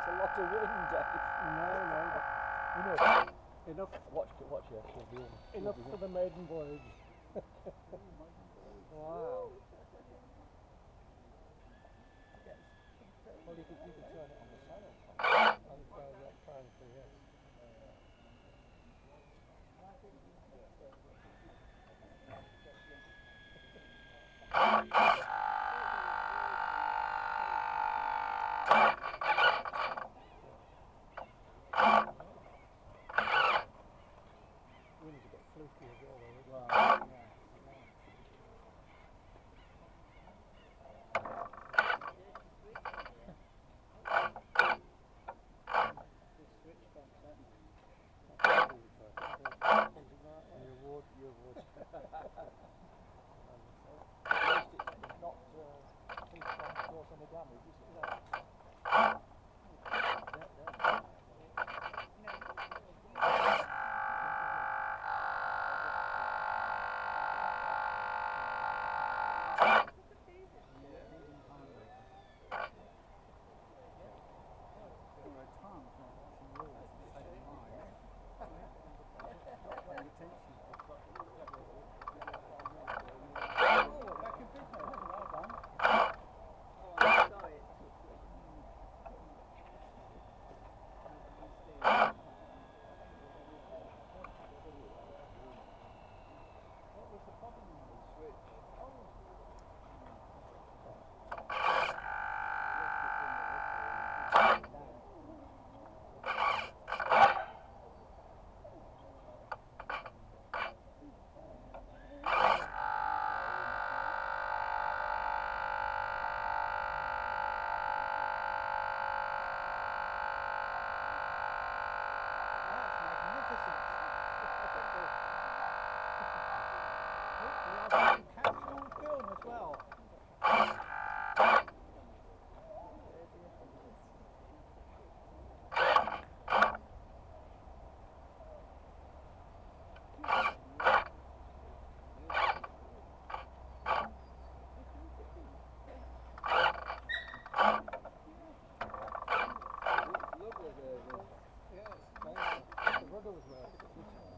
a lot of wind, Dave. No, enough. Watch her. Enough for the maiden voyage. Wow. Well, you could turn it on the sail. Apparently, yes. Wind's a bit fluky as well, though. Well, yeah. You would. At least it's not too strong to cause any damage, is it? The rudder was working.